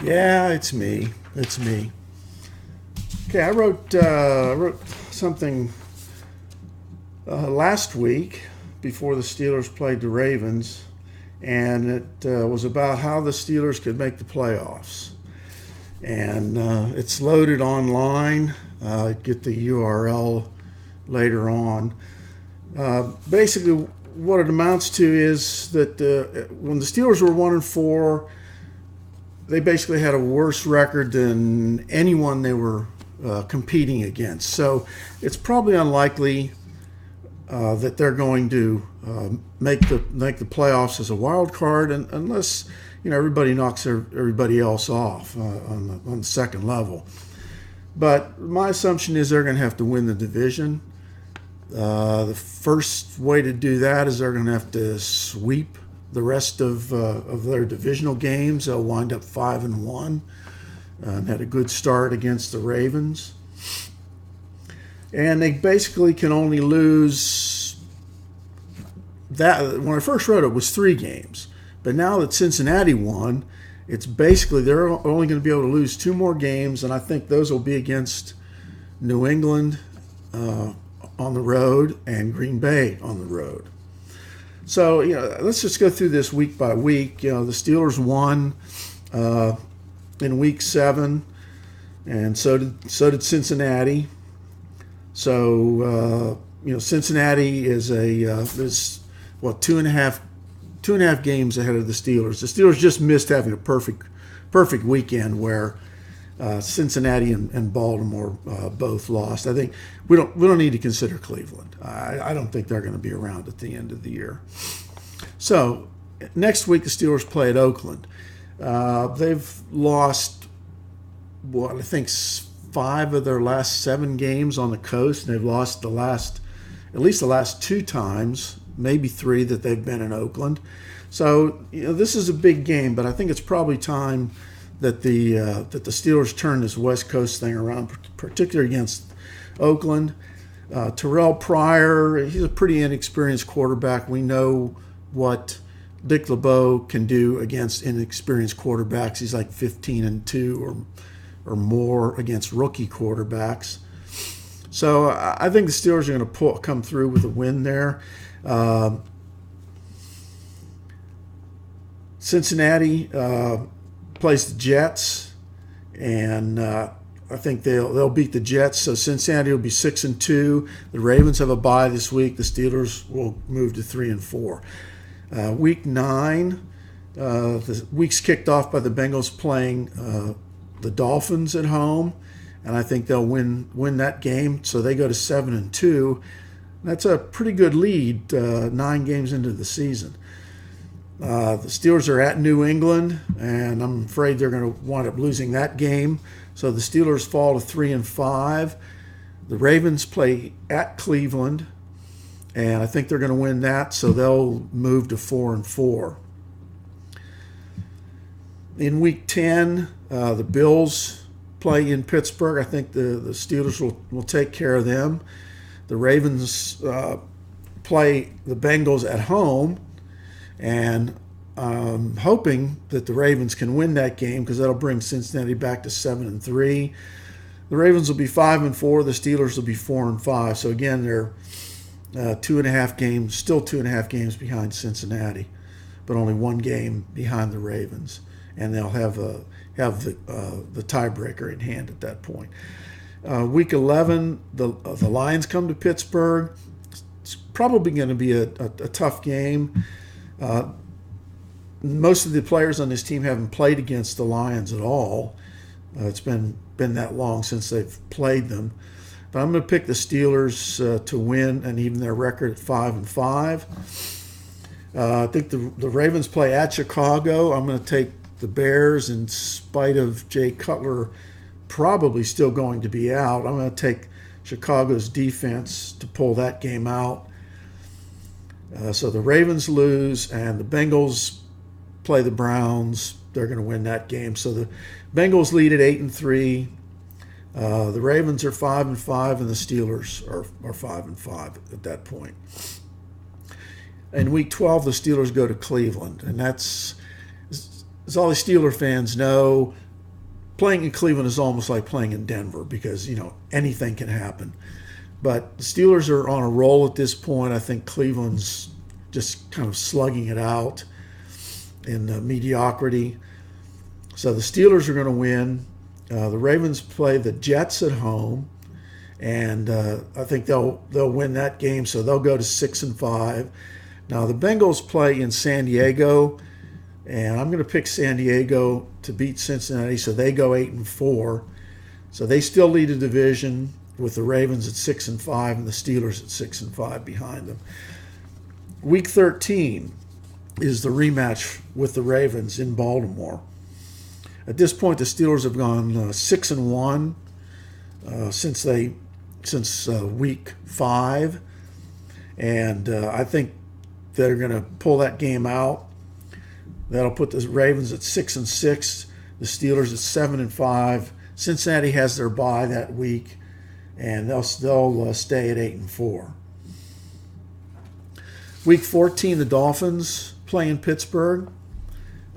Yeah, it's me. It's me. Okay, I wrote something last week before the Steelers played the Ravens, and it was about how the Steelers could make the playoffs. And it's loaded online. Get the URL later on. Basically, what it amounts to is that when the Steelers were 1-4, they basically had a worse record than anyone they were competing against. So it's probably unlikely that they're going to make the playoffs as a wild card, unless everybody knocks everybody else off on the second level. But my assumption is they're going to have to win the division. The first way to do that is they're going to have to sweep the rest of their divisional games. They'll wind up 5-1 and had a good start against the Ravens. And they basically can only lose that. When I first wrote it was 3 games. But now that Cincinnati won, it's basically they're only going to be able to lose 2 more games, and I think those will be against New England on the road and Green Bay on the road. So, let's just go through this week by week. The Steelers won in week 7, and so did Cincinnati. So, Cincinnati is is 2.5 games ahead of the Steelers. The Steelers just missed having a perfect weekend where Cincinnati and Baltimore both lost. I think we don't need to consider Cleveland. I don't think they're going to be around at the end of the year. So next week the Steelers play at Oakland. They've lost I think 5 of their last 7 games on the coast, and they've lost at least the last 2 times, maybe 3 that they've been in Oakland. So this is a big game, but I think it's probably time that the Steelers turn this West Coast thing around, particularly against Oakland. Terrell Pryor, he's a pretty inexperienced quarterback. We know what Dick LeBeau can do against inexperienced quarterbacks. He's like 15-2 or more against rookie quarterbacks. So I think the Steelers are going to come through with a win there. Cincinnati plays the Jets, and I think they'll beat the Jets. So Cincinnati will be 6-2. The Ravens have a bye this week. The Steelers will move to 3-4. Week 9, the week's kicked off by the Bengals playing the Dolphins at home, and I think they'll win that game. So they go to 7-2. That's a pretty good lead 9 games into the season. The Steelers are at New England, and I'm afraid they're going to wind up losing that game. So the Steelers fall to 3-5. The Ravens play at Cleveland, and I think they're going to win that, so they'll move to 4-4. In Week 10, the Bills play in Pittsburgh. I think the Steelers will take care of them. The Ravens play the Bengals at home, and I'm hoping that the Ravens can win that game because that'll bring Cincinnati back to 7-3. The Ravens will be 5-4. The Steelers will be 4-5. So again, they're 2.5 games, still 2.5 games behind Cincinnati, but only 1 game behind the Ravens, and they'll have the tiebreaker in hand at that point. Week 11, the Lions come to Pittsburgh. It's probably going to be a tough game. Most of the players on this team haven't played against the Lions at all. It's been that long since they've played them. But I'm going to pick the Steelers to win and even their record at 5-5. I think the Ravens play at Chicago. I'm going to take the Bears in spite of Jay Cutler probably still going to be out. I'm going to take Chicago's defense to pull that game out. So the Ravens lose, and the Bengals play the Browns. They're going to win that game. So the Bengals lead at 8-3. The Ravens are 5-5, and the Steelers are 5-5 at that point. In Week 12, the Steelers go to Cleveland, and that's, as all the Steeler fans know, playing in Cleveland is almost like playing in Denver because, anything can happen. But the Steelers are on a roll at this point. I think Cleveland's just kind of slugging it out in mediocrity. So the Steelers are going to win. The Ravens play the Jets at home, and I think they'll win that game. So they'll go to 6-5. Now the Bengals play in San Diego, and I'm going to pick San Diego to beat Cincinnati. So they go 8-4. So they still lead the division, with the Ravens at 6-5 and the Steelers at 6-5 behind them. Week 13 is the rematch with the Ravens in Baltimore. At this point, the Steelers have gone 6-1 since week 5, and I think they're going to pull that game out. That'll put the Ravens at 6-6, the Steelers at 7-5. Cincinnati has their bye that week, and they'll stay at 8-4. Week 14, the Dolphins play in Pittsburgh.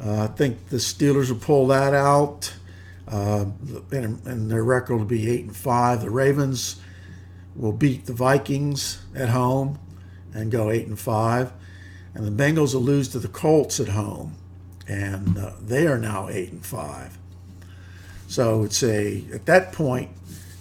I think the Steelers will pull that out, and their record will be 8-5. The Ravens will beat the Vikings at home and go 8-5, and the Bengals will lose to the Colts at home, and they are now 8-5. So at that point,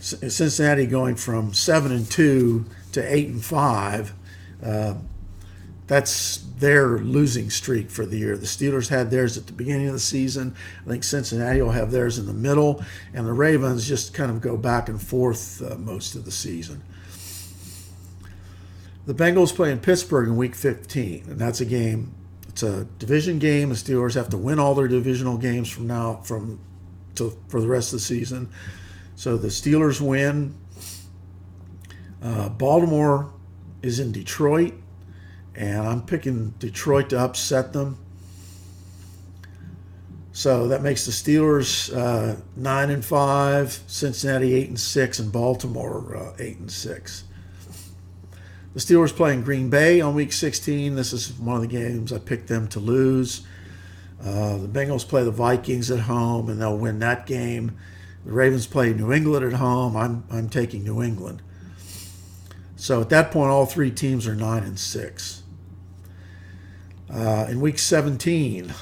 Cincinnati going from 7-2 to 8-5. That's their losing streak for the year. The Steelers had theirs at the beginning of the season. I think Cincinnati will have theirs in the middle, and the Ravens just kind of go back and forth most of the season. The Bengals play in Pittsburgh in Week 15, and that's a game. It's a division game. The Steelers have to win all their divisional games for the rest of the season. So the Steelers win. Baltimore is in Detroit, and I'm picking Detroit to upset them. So that makes the Steelers 9-5, Cincinnati 8-6, and Baltimore 8-6. The Steelers play in Green Bay on Week 16. This is one of the games I picked them to lose. The Bengals play the Vikings at home, and they'll win that game. The Ravens play New England at home. I'm taking New England. So at that point, all three teams are 9-6. In Week 17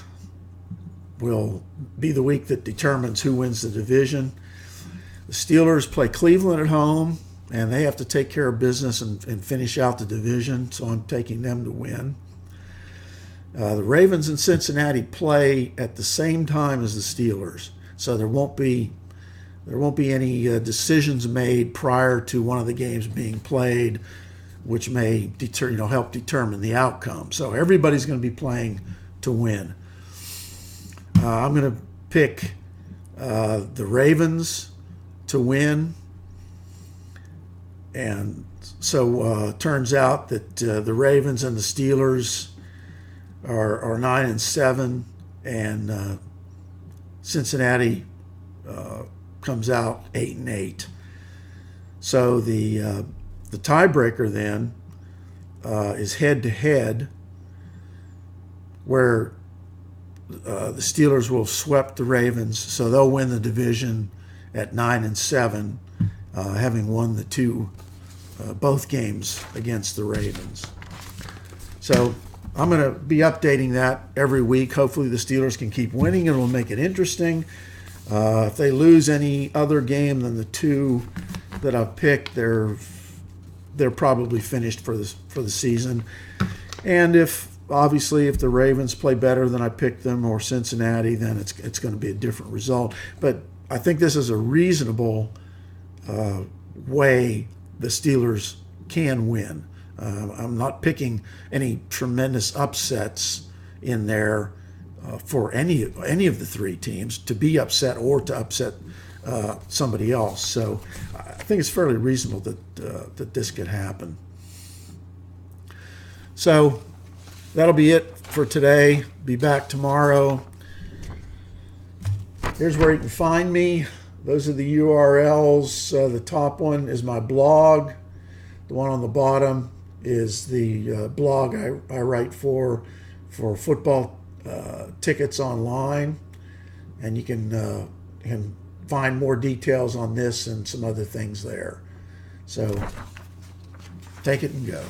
will be the week that determines who wins the division. The Steelers play Cleveland at home, and they have to take care of business and finish out the division, so I'm taking them to win. The Ravens and Cincinnati play at the same time as the Steelers, so there won't be any decisions made prior to one of the games being played, which may help determine the outcome. So everybody's going to be playing to win. I'm going to pick the Ravens to win, and so it turns out that the Ravens and the Steelers are 9-7, and Cincinnati comes out 8-8. So the tiebreaker then is head-to-head, where the Steelers will have swept the Ravens, so they'll win the division at 9-7, having won both games against the Ravens. So I'm going to be updating that every week. Hopefully the Steelers can keep winning, and it'll make it interesting. If they lose any other game than the two that I've picked, they're probably finished for the season. And if the Ravens play better than I picked them, or Cincinnati, then it's going to be a different result. But I think this is a reasonable way the Steelers can win. I'm not picking any tremendous upsets in there for any of the three teams to be upset or to upset somebody else. So I think it's fairly reasonable that this could happen. So that'll be it for today. Be back tomorrow. Here's where you can find me. Those are the URLs. The top one is my blog. The one on the bottom is the blog I write for football tickets online, and you can find more details on this and some other things there. So take it and go.